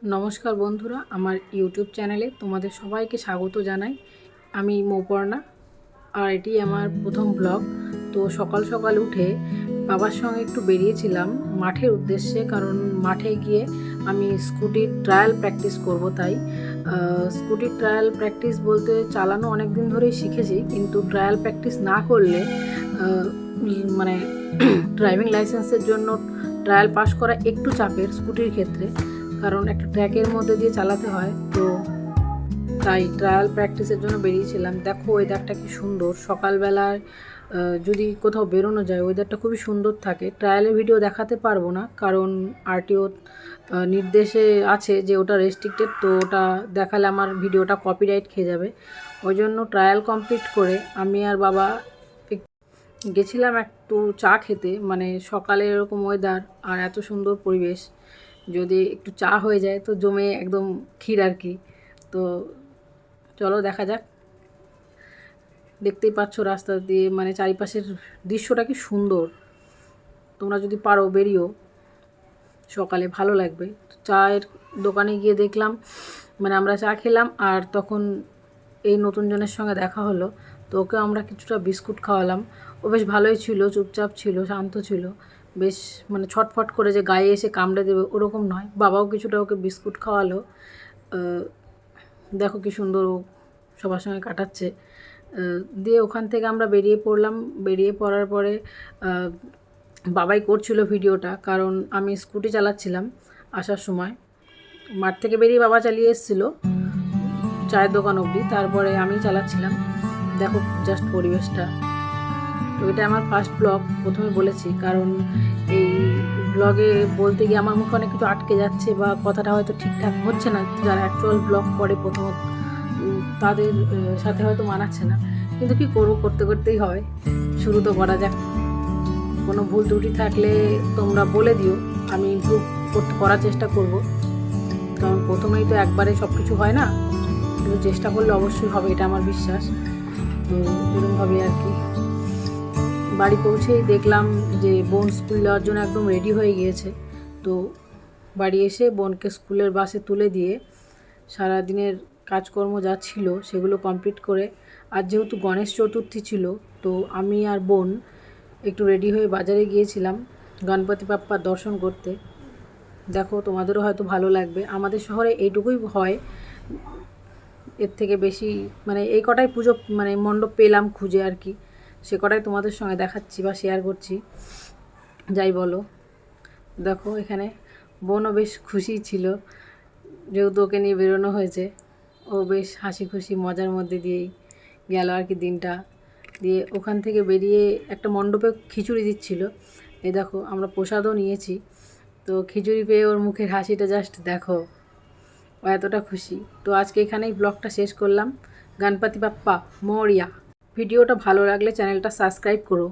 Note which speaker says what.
Speaker 1: নমস্কার বন্ধুরা, আমার ইউটিউব চ্যানেলে তোমাদের সবাইকে স্বাগত জানাই। আমি মৌপর্ণা, আর এটি আমার প্রথম ব্লগ। তো সকাল সকাল উঠে বাবার সঙ্গে একটু বেরিয়েছিলাম মাঠের উদ্দেশ্যে, কারণ মাঠে গিয়ে আমি স্কুটির ট্রায়াল প্র্যাকটিস করব। তাই স্কুটির ট্রায়াল প্র্যাকটিস বলতে চালানো অনেক দিন ধরেই শিখেছি, কিন্তু ট্রায়াল প্র্যাকটিস না করলে মানে ড্রাইভিং লাইসেন্সের জন্য ট্রায়াল পাস করা একটু চাপের স্কুটির ক্ষেত্রে, কারণ একটা ট্র্যাকের মধ্যে দিয়ে চালাতে হয়। তো তাই ট্রায়াল প্র্যাকটিসের জন্য বেরিয়েছিলাম। দেখো ওয়েদারটা কি সুন্দর, সকালবেলায় যদি কোথাও বেরোনো যায় ওয়েদারটা খুবই সুন্দর থাকে। ট্রায়ালের ভিডিও দেখাতে পারবো না, কারণ আরটিও নির্দেশে আছে যে ওটা রেস্ট্রিক্টেড, তো ওটা দেখালে আমার ভিডিওটা কপিরাইট খেয়ে যাবে। ওই জন্য ট্রায়াল কমপ্লিট করে আমি আর বাবা গেছিলাম একটু চা খেতে। মানে সকালে এরকম ওয়েদার আর এত সুন্দর পরিবেশ, যদি একটু চা হয়ে যায় তো জমে একদম ক্ষীর আর কি। তো চলো দেখা যাক। দেখতেই পাচ্ছ রাস্তা দিয়ে মানে চারিপাশের দৃশ্যটা কি সুন্দর। তোমরা যদি পারো বেরিও সকালে, ভালো লাগবে। চায়ের দোকানে গিয়ে দেখলাম, মানে আমরা চা খেলাম আর তখন এই নতুন জনের সঙ্গে দেখা হলো। তো ওকে আমরা কিছুটা বিস্কুট খাওয়ালাম। ও বেশ ভালোই ছিল, চুপচাপ ছিল, শান্ত ছিল, বেশ মানে ছটফট করে যে গায়ে এসে কামড়ে দেবে ওরকম নয়। বাবাও কিছুটা ওকে বিস্কুট খাওয়ালো। দেখো কি সুন্দর ও সবার সঙ্গে কাটাচ্ছে। দিয়ে ওখান থেকে আমরা বেরিয়ে পড়লাম। বেরিয়ে পড়ার পরে বাবাই করছিল ভিডিওটা, কারণ আমি স্কুটি চালাচ্ছিলাম আসার সময়। মাঠ থেকে বেরিয়ে বাবা চালিয়ে এসেছিলো চায়ের দোকান অবধি, তারপরে আমি চালাচ্ছিলাম। দেখো জাস্ট পরিবেশটা। তো এটা আমার ফার্স্ট ব্লগ, প্রথমে বলেছি, কারণ এই ব্লগে বলতে গিয়ে আমার মুখে অনেক কিছু আটকে যাচ্ছে বা কথাটা হয়তো ঠিকঠাক হচ্ছে না। যারা অ্যাকচুয়াল ব্লগ করে প্রথমত তাদের সাথে হয়তো মানাচ্ছে না, কিন্তু কি করবো, করতে করতেই হয়। শুরু তো করা যাক। কোনো ভুল ত্রুটি থাকলে তোমরা বলে দিও, আমি ইমপ্রুভ করার চেষ্টা করব। কারণ প্রথমেই তো একবারে সব কিছু হয় না, কিন্তু চেষ্টা করলে অবশ্যই হবে, এটা আমার বিশ্বাস। তো এরকমভাবে আর কি। বাড়ি পৌঁছেই দেখলাম যে বোন স্কুল যাওয়ার জন্য একদম রেডি হয়ে গিয়েছে। তো বাড়ি এসে বোনকে স্কুলের বাসে তুলে দিয়ে সারাদিনের কাজকর্ম যা ছিল সেগুলো কমপ্লিট করে, আর যেহেতু গণেশ চতুর্থী ছিল, তো আমি আর বোন একটু রেডি হয়ে বাজারে গিয়েছিলাম গণপতি বাপ্পার দর্শন করতে। দেখো তোমাদেরও হয়তো ভালো লাগবে। আমাদের শহরে এইটুকুই হয়, এর থেকে বেশি মানে এই কটাই পুজো মানে মণ্ডপ পেলাম খুঁজে আর কি, সে কটাই তোমাদের সঙ্গে দেখাচ্ছি বা শেয়ার করছি, যাই বলো। দেখো এখানে বোনও বেশ খুশি ছিল, যেহেতু ওকে নিয়ে বেরোনো হয়েছে। ও বেশ হাসি খুশি মজার মধ্যে দিয়েই গেল আর কি দিনটা। দিয়ে ওখান থেকে বেরিয়ে একটা মণ্ডপে খিচুড়ি দিচ্ছিল। এই দেখো আমরা প্রসাদও নিয়েছি। তো খিচুড়ি পেয়ে ওর মুখের হাসিটা জাস্ট দেখো, ও এতটা খুশি। তো আজকে এখানেই ব্লগটা শেষ করলাম। গণপতি বাপ্পা মোরিয়া। ভিডিওটা ভালো লাগলে চ্যানেলটা সাবস্ক্রাইব করো।